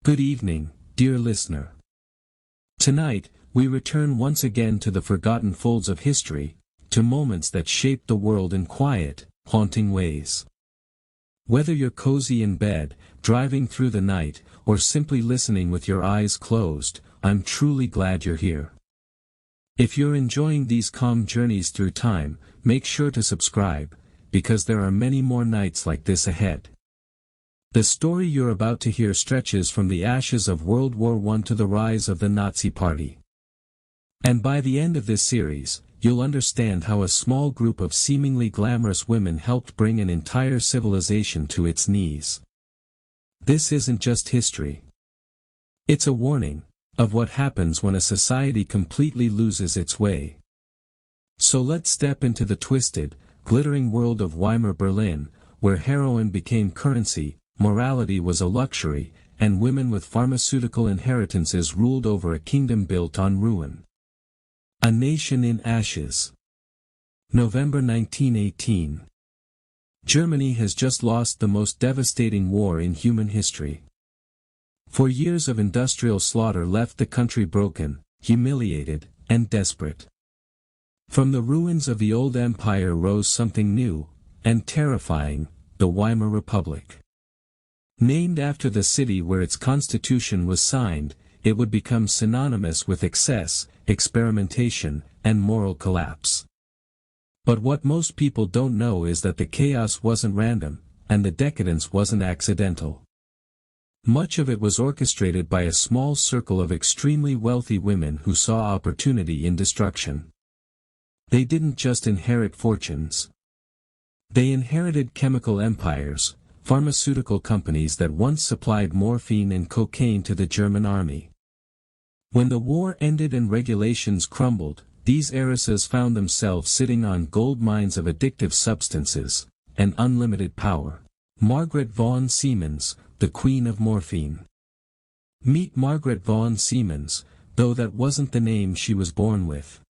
Good evening, dear listener. Tonight, we return once again to the forgotten folds of history, to moments that shaped the world in quiet, haunting ways. Whether you're cozy in bed, driving through the night, or simply listening with your eyes closed, I'm truly glad you're here. If you're enjoying these calm journeys through time, make sure to subscribe, because there are many more nights like this ahead. The story you're about to hear stretches from the ashes of World War I to the rise of the Nazi Party. And by the end of this series, you'll understand how a small group of seemingly glamorous women helped bring an entire civilization to its knees. This isn't just history. It's a warning of what happens when a society completely loses its way. So let's step into the twisted, glittering world of Weimar Berlin, where heroin became currency, morality was a luxury, and women with pharmaceutical inheritances ruled over a kingdom built on ruin. A nation in ashes. November 1918. Germany has just lost the most devastating war in human history. 4 years of industrial slaughter left the country broken, humiliated, and desperate. From the ruins of the old empire rose something new, and terrifying, the Weimar Republic. Named after the city where its constitution was signed, it would become synonymous with excess, experimentation, and moral collapse. But what most people don't know is that the chaos wasn't random, and the decadence wasn't accidental. Much of it was orchestrated by a small circle of extremely wealthy women who saw opportunity in destruction. They didn't just inherit fortunes. They inherited chemical empires, pharmaceutical companies that once supplied morphine and cocaine to the German army. When the war ended and regulations crumbled, these heiresses found themselves sitting on gold mines of addictive substances, and unlimited power. Margaret von Siemens, the Queen of Morphine. Meet Margaret von Siemens, though that wasn't the name she was born with.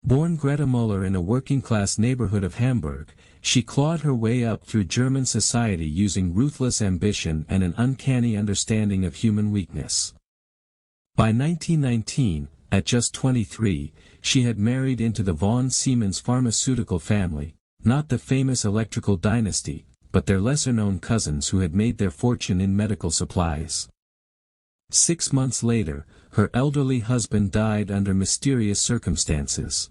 Born Greta Muller in a working-class neighborhood of Hamburg, she clawed her way up through German society using ruthless ambition and an uncanny understanding of human weakness. By 1919, at just 23, she had married into the von Siemens pharmaceutical family, not the famous electrical dynasty, but their lesser-known cousins who had made their fortune in medical supplies. 6 months later, her elderly husband died under mysterious circumstances.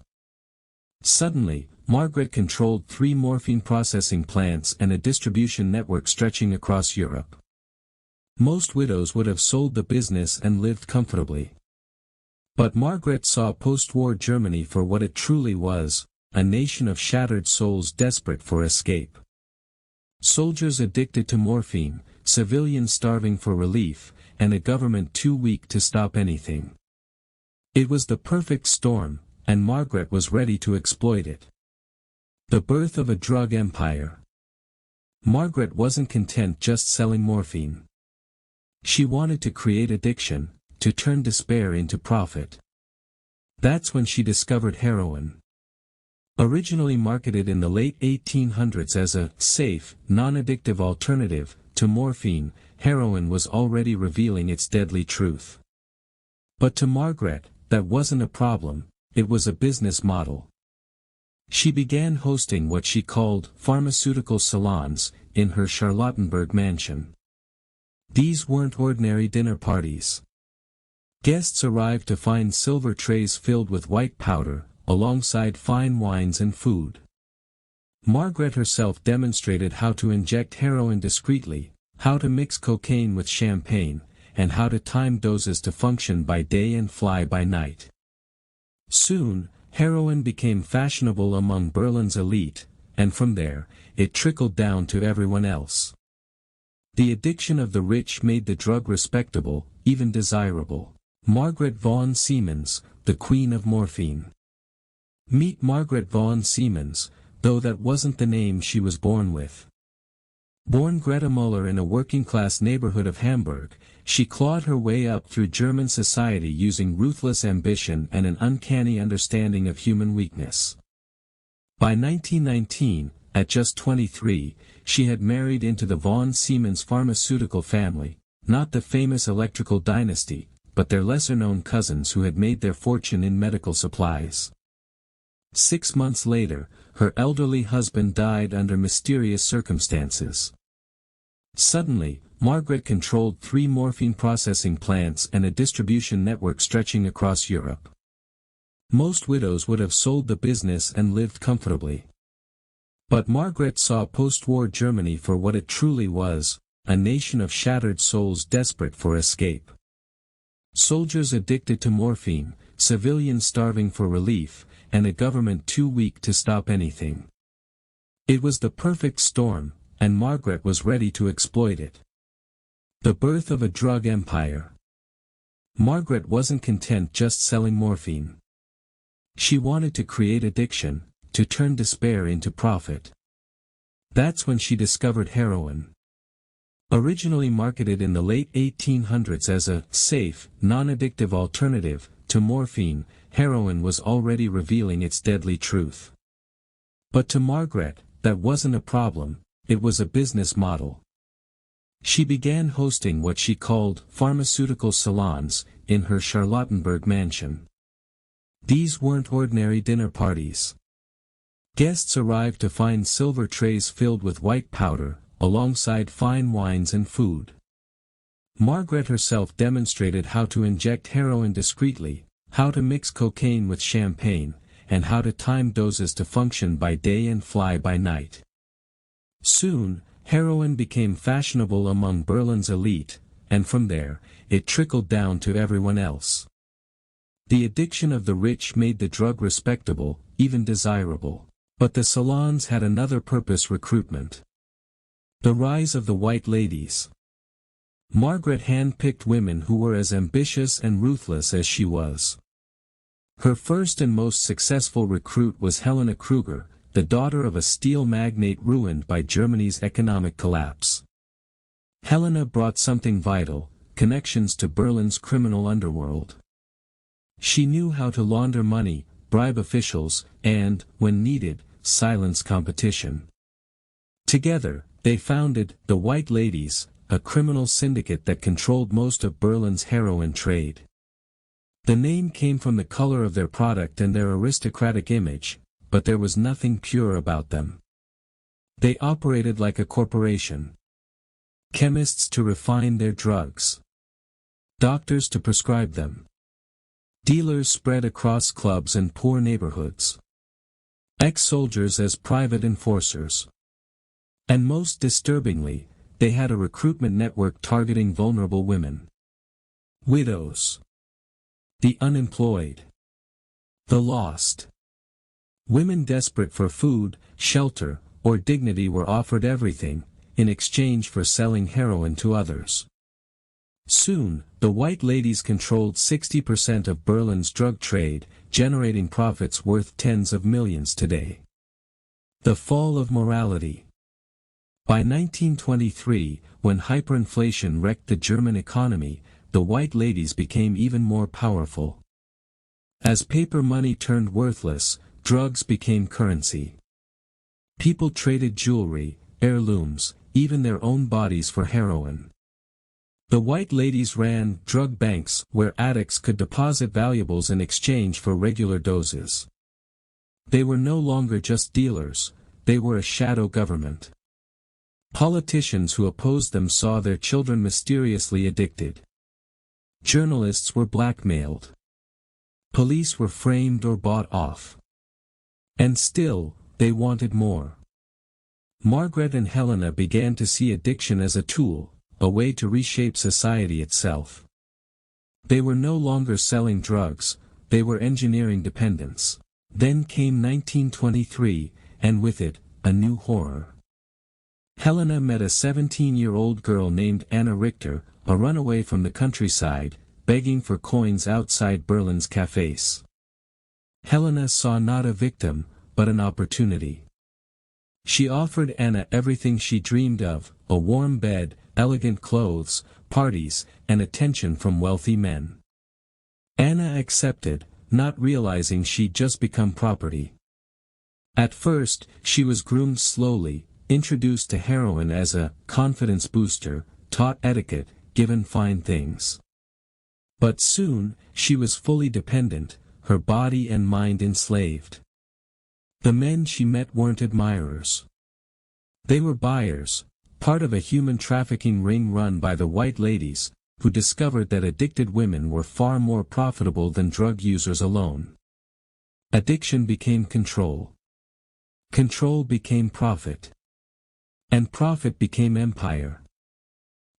Suddenly, Margaret controlled 3 morphine processing plants and a distribution network stretching across Europe. Most widows would have sold the business and lived comfortably. But Margaret saw post-war Germany for what it truly was, a nation of shattered souls desperate for escape. Soldiers addicted to morphine, civilians starving for relief, and a government too weak to stop anything. It was the perfect storm, and Margaret was ready to exploit it. The birth of a drug empire. Margaret wasn't content just selling morphine. She wanted to create addiction, to turn despair into profit. That's when she discovered heroin. Originally marketed in the late 1800s as a safe, non-addictive alternative to morphine, heroin was already revealing its deadly truth. But to Margaret, that wasn't a problem, it was a business model. She began hosting what she called pharmaceutical salons in her Charlottenburg mansion. These weren't ordinary dinner parties. Guests arrived to find silver trays filled with white powder, alongside fine wines and food. Margaret herself demonstrated how to inject heroin discreetly, how to mix cocaine with champagne, and how to time doses to function by day and fly by night. Soon, heroin became fashionable among Berlin's elite, and from there, it trickled down to everyone else. The addiction of the rich made the drug respectable, even desirable. Margaret von Siemens, the Queen of Morphine. Meet Margaret von Siemens, though that wasn't the name she was born with. Born Greta Muller in a working-class neighborhood of Hamburg, she clawed her way up through German society using ruthless ambition and an uncanny understanding of human weakness. By 1919, at just 23, she had married into the von Siemens pharmaceutical family, not the famous electrical dynasty, but their lesser-known cousins who had made their fortune in medical supplies. 6 months later, her elderly husband died under mysterious circumstances. Suddenly, Margaret controlled 3 morphine processing plants and a distribution network stretching across Europe. Most widows would have sold the business and lived comfortably. But Margaret saw post-war Germany for what it truly was, a nation of shattered souls desperate for escape. Soldiers addicted to morphine, civilians starving for relief, and a government too weak to stop anything. It was the perfect storm, and Margaret was ready to exploit it. The birth of a drug empire. Margaret wasn't content just selling morphine. She wanted to create addiction, to turn despair into profit. That's when she discovered heroin. Originally marketed in the late 1800s as a safe, non-addictive alternative to morphine, heroin was already revealing its deadly truth. But to Margaret, that wasn't a problem, it was a business model. She began hosting what she called pharmaceutical salons in her Charlottenburg mansion. These weren't ordinary dinner parties. Guests arrived to find silver trays filled with white powder, alongside fine wines and food. Margaret herself demonstrated how to inject heroin discreetly, how to mix cocaine with champagne, and how to time doses to function by day and fly by night. Soon, heroin became fashionable among Berlin's elite, and from there, it trickled down to everyone else. The addiction of the rich made the drug respectable, even desirable. But the salons had another purpose: recruitment. The rise of the white ladies. Margaret hand-picked women who were as ambitious and ruthless as she was. Her first and most successful recruit was Helena Kruger, the daughter of a steel magnate ruined by Germany's economic collapse. Helena brought something vital: connections to Berlin's criminal underworld. She knew how to launder money, bribe officials, and, when needed, silence competition. Together, they founded the White Ladies, a criminal syndicate that controlled most of Berlin's heroin trade. The name came from the color of their product and their aristocratic image, but there was nothing pure about them. They operated like a corporation. Chemists to refine their drugs. Doctors to prescribe them. Dealers spread across clubs and poor neighborhoods. Ex-soldiers as private enforcers. And most disturbingly, they had a recruitment network targeting vulnerable women. Widows. The unemployed. The lost. Women desperate for food, shelter, or dignity were offered everything, in exchange for selling heroin to others. Soon, the White Ladies controlled 60% of Berlin's drug trade, generating profits worth tens of millions today. The fall of morality. By 1923, when hyperinflation wrecked the German economy, the White Ladies became even more powerful. As paper money turned worthless, drugs became currency. People traded jewelry, heirlooms, even their own bodies for heroin. The White Ladies ran drug banks where addicts could deposit valuables in exchange for regular doses. They were no longer just dealers, they were a shadow government. Politicians who opposed them saw their children mysteriously addicted. Journalists were blackmailed. Police were framed or bought off. And still, they wanted more. Margaret and Helena began to see addiction as a tool, a way to reshape society itself. They were no longer selling drugs, they were engineering dependence. Then came 1923, and with it, a new horror. Helena met a 17-year-old girl named Anna Richter, a runaway from the countryside, begging for coins outside Berlin's cafes. Helena saw not a victim, but an opportunity. She offered Anna everything she dreamed of: a warm bed, elegant clothes, parties, and attention from wealthy men. Anna accepted, not realizing she'd just become property. At first, she was groomed slowly, introduced to heroin as a confidence booster, taught etiquette, given fine things. But soon, she was fully dependent, her body and mind enslaved. The men she met weren't admirers. They were buyers, part of a human trafficking ring run by the white ladies, who discovered that addicted women were far more profitable than drug users alone. Addiction became control. Control became profit. And profit became empire.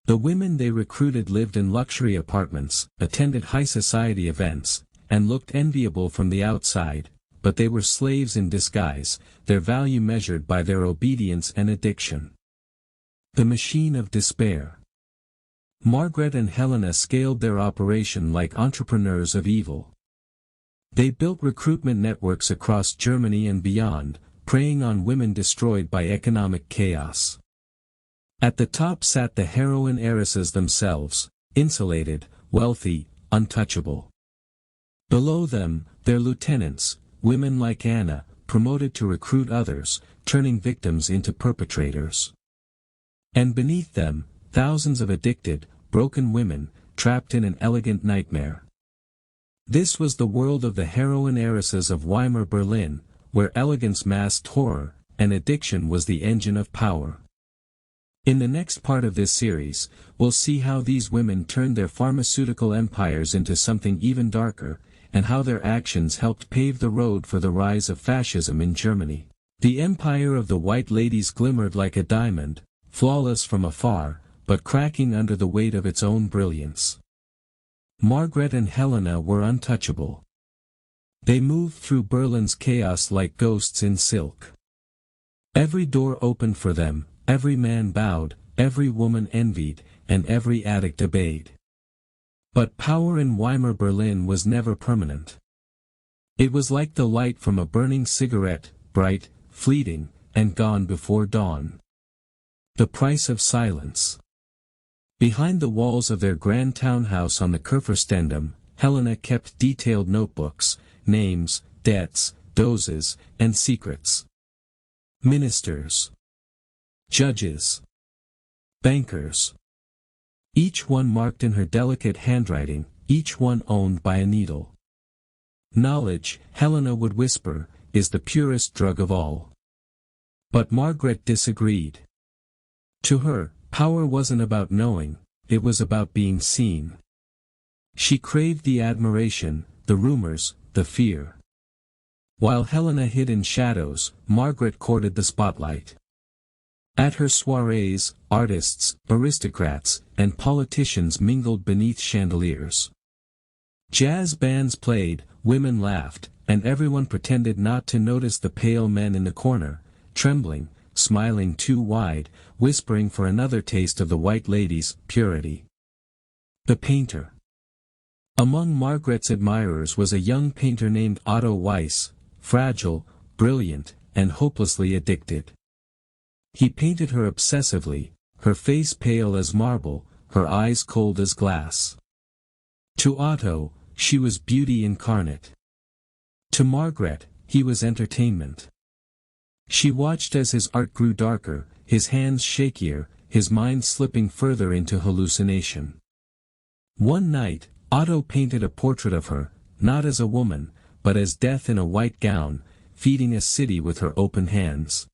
The women they recruited lived in luxury apartments, attended high society events, and looked enviable from the outside, but they were slaves in disguise, their value measured by their obedience and addiction. The machine of despair. Margaret and Helena scaled their operation like entrepreneurs of evil. They built recruitment networks across Germany and beyond, preying on women destroyed by economic chaos. At the top sat the heroin heiresses themselves, insulated, wealthy, untouchable. Below them, their lieutenants, women like Anna, promoted to recruit others, turning victims into perpetrators. And beneath them, thousands of addicted, broken women, trapped in an elegant nightmare. This was the world of the heroin heiresses of Weimar Berlin, where elegance masked horror, and addiction was the engine of power. In the next part of this series, we'll see how these women turned their pharmaceutical empires into something even darker, and how their actions helped pave the road for the rise of fascism in Germany. The empire of the white ladies glimmered like a diamond, flawless from afar, but cracking under the weight of its own brilliance. Margaret and Helena were untouchable. They moved through Berlin's chaos like ghosts in silk. Every door opened for them, every man bowed, every woman envied, and every addict obeyed. But power in Weimar Berlin was never permanent. It was like the light from a burning cigarette, bright, fleeting, and gone before dawn. The price of silence. Behind the walls of their grand townhouse on the Kurfürstendamm, Helena kept detailed notebooks, names, debts, doses, and secrets. Ministers. Judges. Bankers. Each one marked in her delicate handwriting, each one owned by a needle. Knowledge, Helena would whisper, is the purest drug of all. But Margaret disagreed. To her, power wasn't about knowing, it was about being seen. She craved the admiration, the rumors, the fear. While Helena hid in shadows, Margaret courted the spotlight. At her soirees, artists, aristocrats, and politicians mingled beneath chandeliers. Jazz bands played, women laughed, and everyone pretended not to notice the pale men in the corner, trembling, smiling too wide, whispering for another taste of the white lady's purity. The painter. Among Margaret's admirers was a young painter named Otto Weiss, fragile, brilliant, and hopelessly addicted. He painted her obsessively, her face pale as marble, her eyes cold as glass. To Otto, she was beauty incarnate. To Margaret, he was entertainment. She watched as his art grew darker, his hands shakier, his mind slipping further into hallucination. One night, Otto painted a portrait of her, not as a woman, but as death in a white gown, feeding a city with her open hands.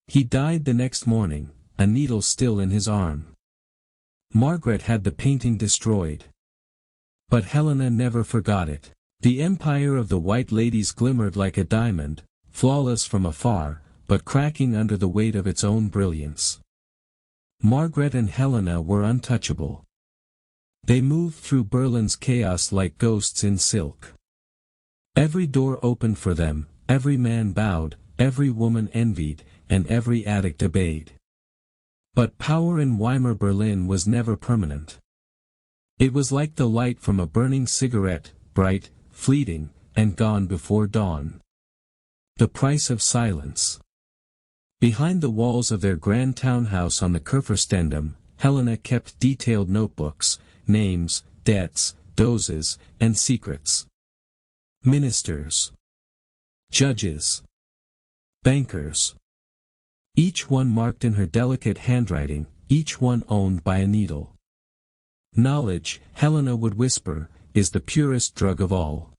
He died the next morning, a needle still in his arm. Margaret had the painting destroyed. But Helena never forgot it. The empire of the white ladies glimmered like a diamond, flawless from afar, but cracking under the weight of its own brilliance. Margaret and Helena were untouchable. They moved through Berlin's chaos like ghosts in silk. Every door opened for them, every man bowed, every woman envied, and every addict obeyed. But power in Weimar Berlin was never permanent. It was like the light from a burning cigarette, bright, fleeting, and gone before dawn. The price of silence. Behind the walls of their grand townhouse on the Kurfürstendamm, Helena kept detailed notebooks, names, debts, doses, and secrets. Ministers. Judges. Bankers. Each one marked in her delicate handwriting, each one owned by a needle. Knowledge, Helena would whisper, is the purest drug of all.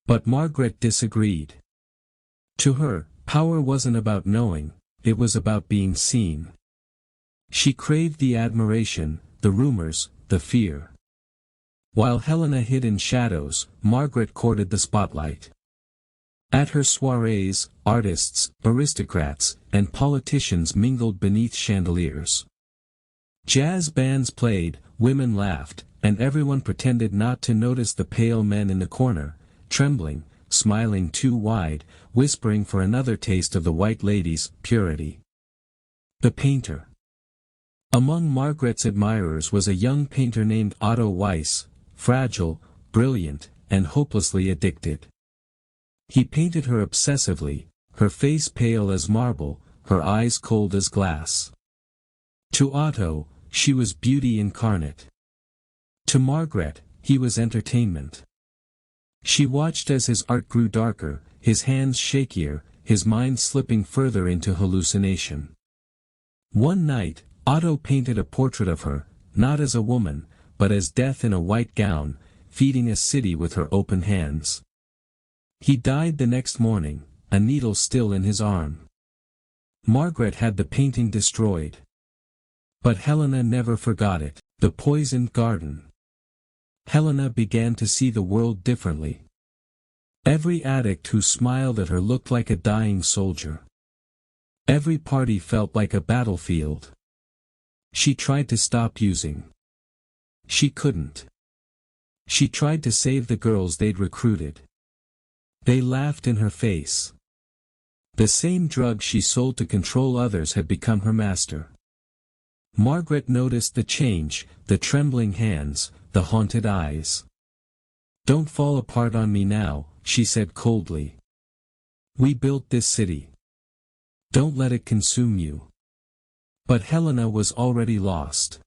But Margaret disagreed. To her, power wasn't about knowing, it was about being seen. She craved the admiration, the rumors, the fear. While Helena hid in shadows, Margaret courted the spotlight. At her soirees, artists, aristocrats, and politicians mingled beneath chandeliers. Jazz bands played, women laughed, and everyone pretended not to notice the pale men in the corner, trembling, smiling too wide, whispering for another taste of the white lady's purity. The painter. Among Margaret's admirers was a young painter named Otto Weiss, fragile, brilliant, and hopelessly addicted. He painted her obsessively, her face pale as marble, her eyes cold as glass. To Otto, she was beauty incarnate. To Margaret, he was entertainment. She watched as his art grew darker, his hands shakier, his mind slipping further into hallucination. One night, Otto painted a portrait of her, not as a woman, but as death in a white gown, feeding a city with her open hands. He died the next morning, a needle still in his arm. Margaret had the painting destroyed. But Helena never forgot it. The poisoned garden. Helena began to see the world differently. Every addict who smiled at her looked like a dying soldier. Every party felt like a battlefield. She tried to stop using. She couldn't. She tried to save the girls they'd recruited. They laughed in her face. The same drug she sold to control others had become her master. Margaret noticed the change, the trembling hands, the haunted eyes. "Don't fall apart on me now," she said coldly. "We built this city. Don't let it consume you." But Helena was already lost.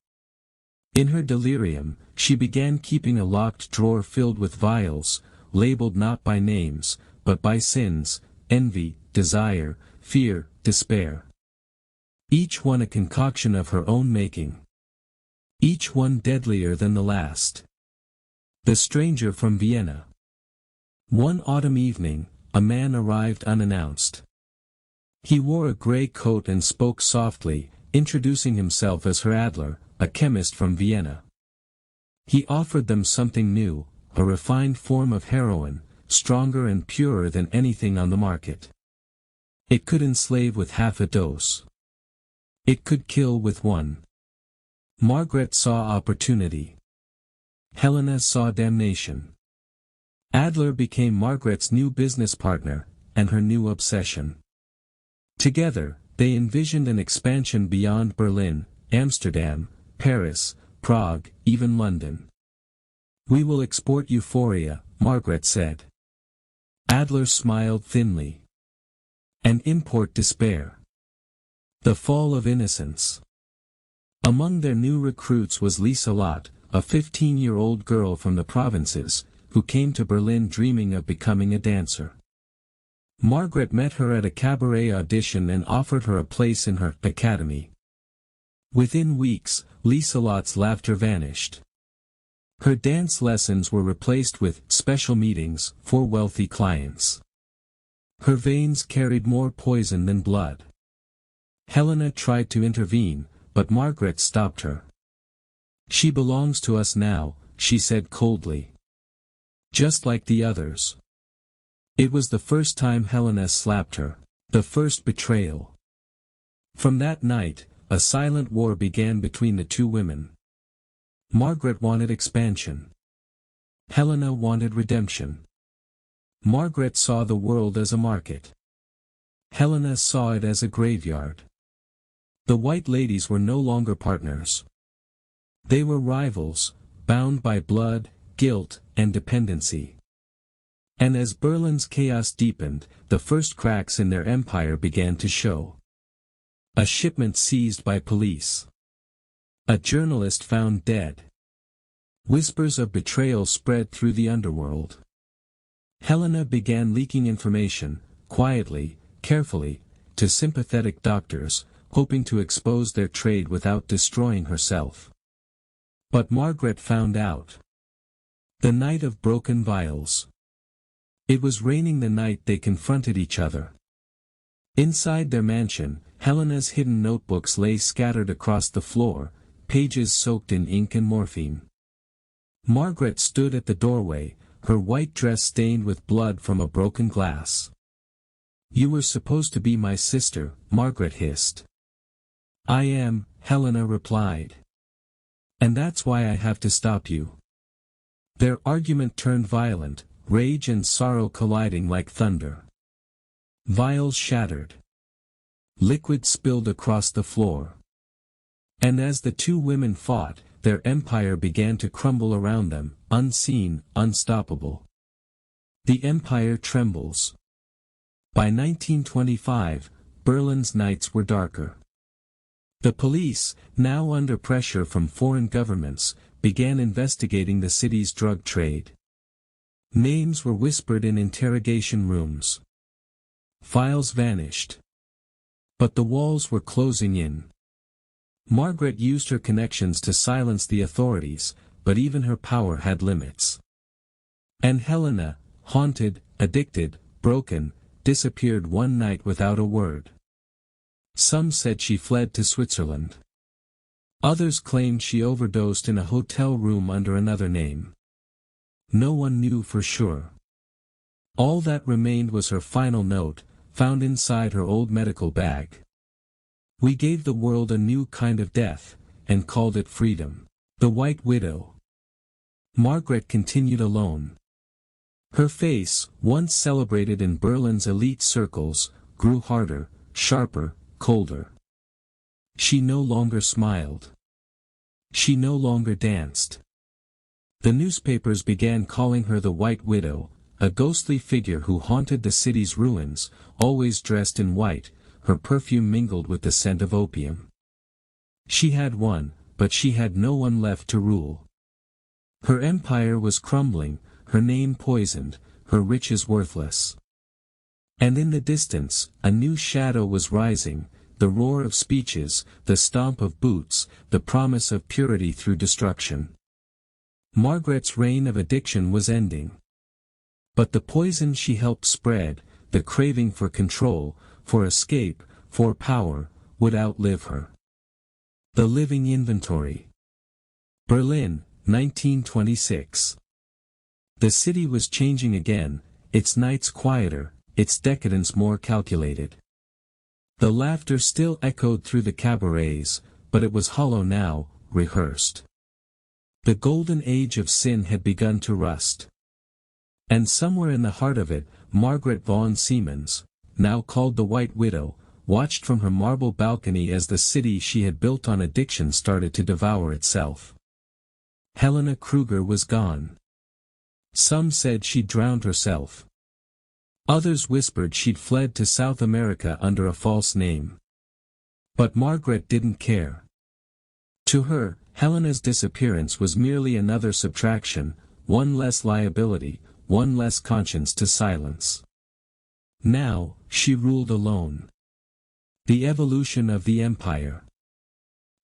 In her delirium, she began keeping a locked drawer filled with vials, labeled not by names, but by sins, envy, desire, fear, despair. Each one a concoction of her own making. Each one deadlier than the last. The stranger from Vienna. One autumn evening, a man arrived unannounced. He wore a grey coat and spoke softly, introducing himself as Herr Adler, a chemist from Vienna. He offered them something new, a refined form of heroin, stronger and purer than anything on the market. It could enslave with half a dose. It could kill with one. Margaret saw opportunity. Helena saw damnation. Adler became Margaret's new business partner, and her new obsession. Together, they envisioned an expansion beyond Berlin, Amsterdam, Paris, Prague, even London. "We will export euphoria," Margaret said. Adler smiled thinly. "And import despair. The fall of innocence." Among their new recruits was Lisa Lott, a 15-year-old girl from the provinces, who came to Berlin dreaming of becoming a dancer. Margaret met her at a cabaret audition and offered her a place in her academy. Within weeks, Lisa Lott's laughter vanished. Her dance lessons were replaced with special meetings for wealthy clients. Her veins carried more poison than blood. Helena tried to intervene, but Margaret stopped her. "She belongs to us now," she said coldly. "Just like the others." It was the first time Helena slapped her. The first betrayal. From that night, a silent war began between the two women. Margaret wanted expansion. Helena wanted redemption. Margaret saw the world as a market. Helena saw it as a graveyard. The white ladies were no longer partners. They were rivals, bound by blood, guilt, and dependency. And as Berlin's chaos deepened, the first cracks in their empire began to show. A shipment seized by police. A journalist found dead. Whispers of betrayal spread through the underworld. Helena began leaking information, quietly, carefully, to sympathetic doctors, hoping to expose their trade without destroying herself. But Margaret found out. The night of broken vials. It was raining the night they confronted each other. Inside their mansion, Helena's hidden notebooks lay scattered across the floor, pages soaked in ink and morphine. Margaret stood at the doorway, her white dress stained with blood from a broken glass. "You were supposed to be my sister," Margaret hissed. "I am," Helena replied. "And that's why I have to stop you." Their argument turned violent, rage and sorrow colliding like thunder. Vials shattered. Liquid spilled across the floor. And as the two women fought, their empire began to crumble around them, unseen, unstoppable. The empire trembles. By 1925, Berlin's nights were darker. The police, now under pressure from foreign governments, began investigating the city's drug trade. Names were whispered in interrogation rooms. Files vanished. But the walls were closing in. Margaret used her connections to silence the authorities, but even her power had limits. And Helena, haunted, addicted, broken, disappeared one night without a word. Some said she fled to Switzerland. Others claimed she overdosed in a hotel room under another name. No one knew for sure. All that remained was her final note, found inside her old medical bag. "We gave the world a new kind of death, and called it freedom. The White Widow." Margaret continued alone. Her face, once celebrated in Berlin's elite circles, grew harder, sharper, colder. She no longer smiled. She no longer danced. The newspapers began calling her the White Widow, a ghostly figure who haunted the city's ruins, always dressed in white, her perfume mingled with the scent of opium. She had won, but she had no one left to rule. Her empire was crumbling, her name poisoned, her riches worthless. And in the distance, a new shadow was rising, the roar of speeches, the stomp of boots, the promise of purity through destruction. Margaret's reign of addiction was ending. But the poison she helped spread, the craving for control, for escape, for power, would outlive her. The Living Inventory. Berlin, 1926. The city was changing again, its nights quieter, its decadence more calculated. The laughter still echoed through the cabarets, but it was hollow now, rehearsed. The golden age of sin had begun to rust. And somewhere in the heart of it, Margaret von Siemens, now called the White Widow, watched from her marble balcony as the city she had built on addiction started to devour itself. Helena Kruger was gone. Some said she'd drowned herself. Others whispered she'd fled to South America under a false name. But Margaret didn't care. To her, Helena's disappearance was merely another subtraction, one less liability, one less conscience to silence. Now, she ruled alone. The evolution of the empire.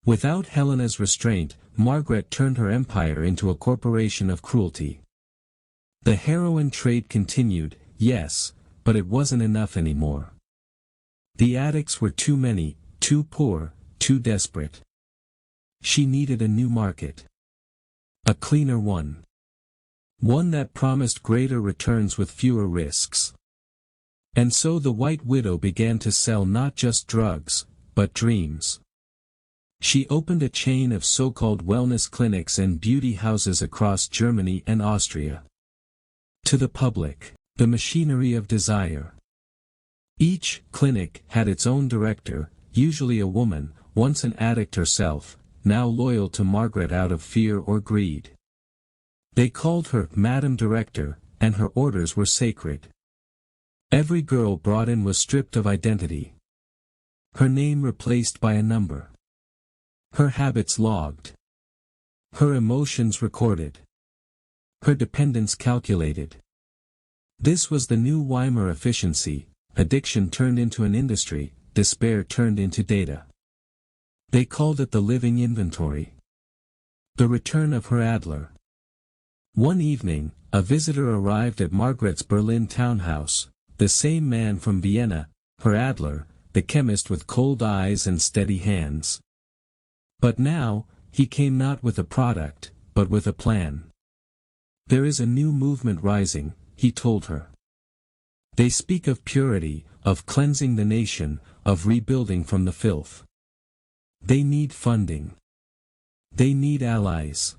Without Helena's restraint, Margaret turned her empire into a corporation of cruelty. The heroin trade continued, yes, but it wasn't enough anymore. The addicts were too many, too poor, too desperate. She needed a new market. A cleaner one. One that promised greater returns with fewer risks. And so the White Widow began to sell not just drugs, but dreams. She opened a chain of so-called wellness clinics and beauty houses across Germany and Austria. To the public, the machinery of desire. Each clinic had its own director, usually a woman, once an addict herself, now loyal to Margaret out of fear or greed. They called her Madam Director, and her orders were sacred. Every girl brought in was stripped of identity. Her name replaced by a number. Her habits logged. Her emotions recorded. Her dependence calculated. This was the new Weimar efficiency, addiction turned into an industry, despair turned into data. They called it the living inventory. The return of her Adler. One evening, a visitor arrived at Margaret's Berlin townhouse, the same man from Vienna, her Adler, the chemist with cold eyes and steady hands. But now, he came not with a product, but with a plan. There is a new movement rising, he told her. They speak of purity, of cleansing the nation, of rebuilding from the filth. They need funding. They need allies.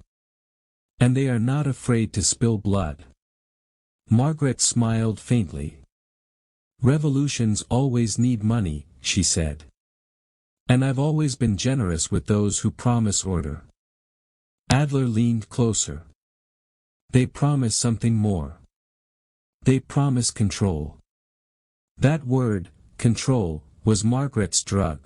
And they are not afraid to spill blood. Margaret smiled faintly. Revolutions always need money, she said. And I've always been generous with those who promise order. Adler leaned closer. They promise something more. They promise control. That word, control, was Margaret's drug.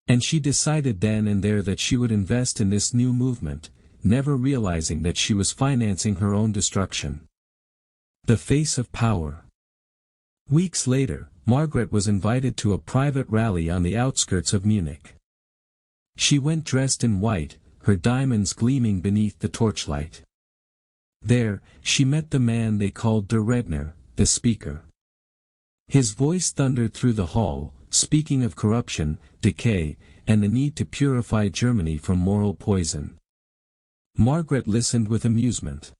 And she decided then and there that she would invest in this new movement, never realizing that she was financing her own destruction. The face of power. Weeks later, Margaret was invited to a private rally on the outskirts of Munich. She went dressed in white, her diamonds gleaming beneath the torchlight. There, she met the man they called Der Redner, the speaker. His voice thundered through the hall, speaking of corruption, decay, and the need to purify Germany from moral poison. Margaret listened with amusement.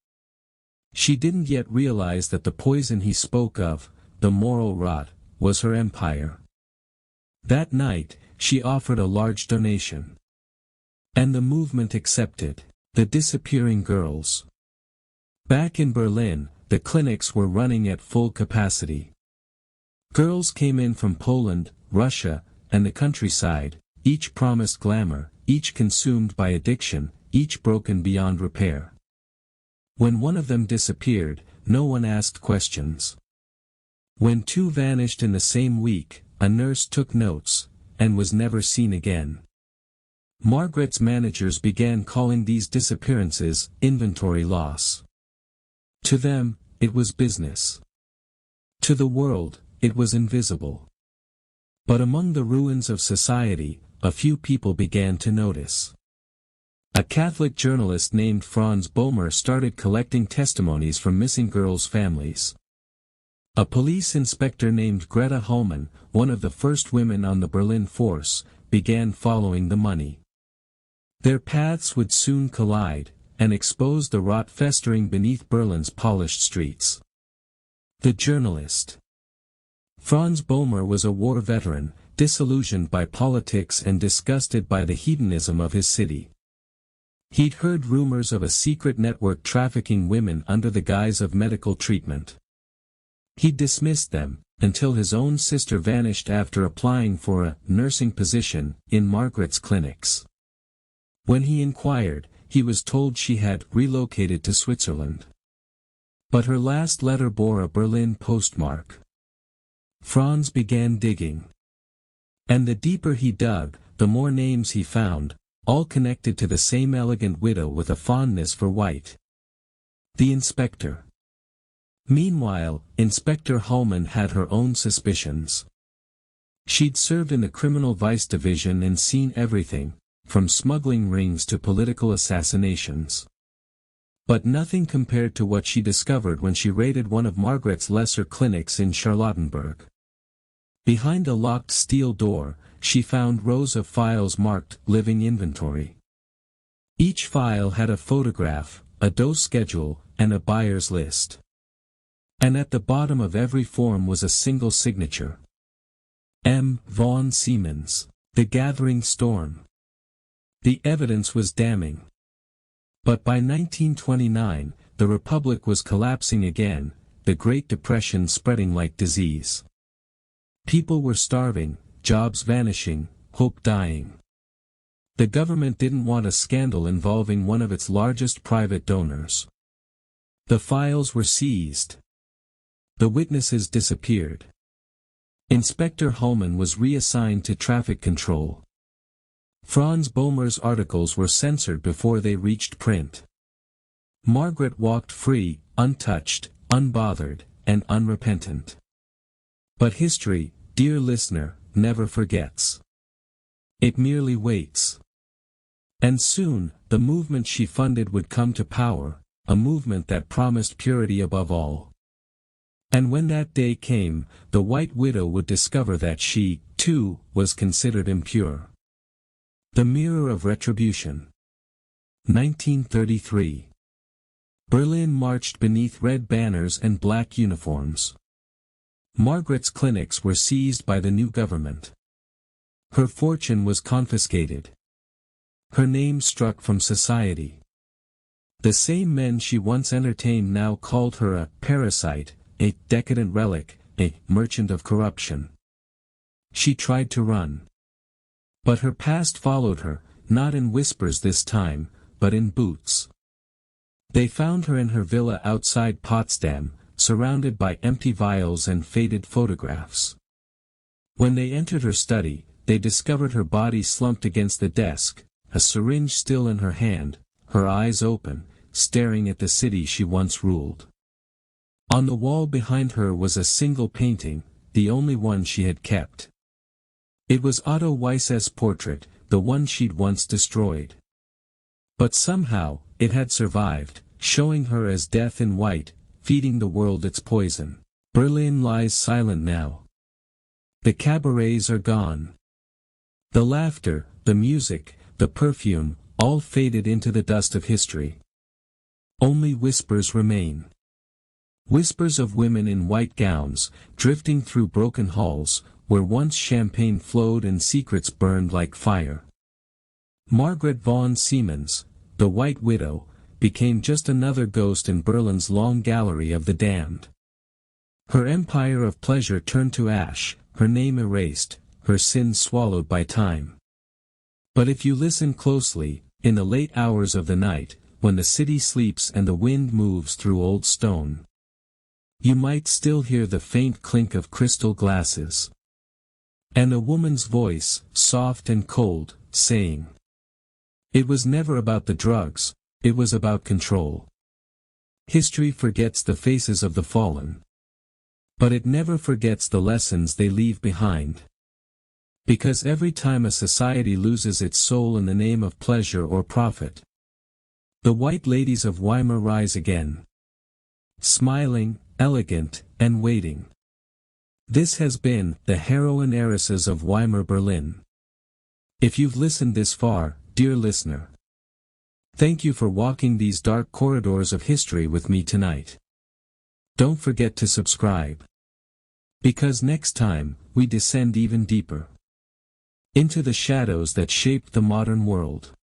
She didn't yet realize that the poison he spoke of, the moral rot, was her empire. That night, she offered a large donation. And the movement accepted. The disappearing girls. Back in Berlin, the clinics were running at full capacity. Girls came in from Poland, Russia, and the countryside, each promised glamour, each consumed by addiction, each broken beyond repair. When one of them disappeared, no one asked questions. When two vanished in the same week, a nurse took notes, and was never seen again. Margaret's managers began calling these disappearances inventory loss. To them, it was business. To the world, it was invisible. But among the ruins of society, a few people began to notice. A Catholic journalist named Franz Bohmer started collecting testimonies from missing girls' families. A police inspector named Greta Hullman, one of the first women on the Berlin force, began following the money. Their paths would soon collide, and expose the rot festering beneath Berlin's polished streets. The journalist. Franz Bohmer was a war veteran, disillusioned by politics and disgusted by the hedonism of his city. He'd heard rumors of a secret network trafficking women under the guise of medical treatment. He dismissed them, until his own sister vanished after applying for a nursing position in Margaret's clinics. When he inquired, he was told she had relocated to Switzerland. But her last letter bore a Berlin postmark. Franz began digging. And the deeper he dug, the more names he found, all connected to the same elegant widow with a fondness for white. The inspector. Meanwhile, Inspector Hullman had her own suspicions. She'd served in the criminal vice division and seen everything, from smuggling rings to political assassinations. But nothing compared to what she discovered when she raided one of Margaret's lesser clinics in Charlottenburg. Behind a locked steel door, she found rows of files marked Living Inventory. Each file had a photograph, a dose schedule, and a buyer's list. And at the bottom of every form was a single signature. M. Vaughan Siemens. The Gathering Storm. The evidence was damning. But by 1929, the Republic was collapsing again, the Great Depression spreading like disease. People were starving, jobs vanishing, hope dying. The government didn't want a scandal involving one of its largest private donors. The files were seized. The witnesses disappeared. Inspector Hullman was reassigned to traffic control. Franz Bohmer's articles were censored before they reached print. Margaret walked free, untouched, unbothered, and unrepentant. But history, dear listener, never forgets. It merely waits. And soon, the movement she funded would come to power, a movement that promised purity above all. And when that day came, the White Widow would discover that she, too, was considered impure. The Mirror of Retribution. 1933. Berlin marched beneath red banners and black uniforms. Margaret's clinics were seized by the new government. Her fortune was confiscated. Her name struck from society. The same men she once entertained now called her a parasite, a decadent relic, a merchant of corruption. She tried to run. But her past followed her, not in whispers this time, but in boots. They found her in her villa outside Potsdam, surrounded by empty vials and faded photographs. When they entered her study, they discovered her body slumped against the desk, a syringe still in her hand, her eyes open, staring at the city she once ruled. On the wall behind her was a single painting, the only one she had kept. It was Otto Weiss's portrait, the one she'd once destroyed. But somehow, it had survived, showing her as death in white, feeding the world its poison. Berlin lies silent now. The cabarets are gone. The laughter, the music, the perfume, all faded into the dust of history. Only whispers remain. Whispers of women in white gowns, drifting through broken halls, where once champagne flowed and secrets burned like fire. Margaret von Siemens, the White Widow, became just another ghost in Berlin's long gallery of the damned. Her empire of pleasure turned to ash, her name erased, her sins swallowed by time. But if you listen closely, in the late hours of the night, when the city sleeps and the wind moves through old stone, you might still hear the faint clink of crystal glasses. And a woman's voice, soft and cold, saying, "It was never about the drugs, it was about control." History forgets the faces of the fallen. But it never forgets the lessons they leave behind. Because every time a society loses its soul in the name of pleasure or profit, the white ladies of Weimar rise again. Smiling, elegant, and waiting. This has been the Heroin Heiresses of Weimar Berlin. If you've listened this far, dear listener, thank you for walking these dark corridors of history with me tonight. Don't forget to subscribe. Because next time, we descend even deeper into the shadows that shaped the modern world.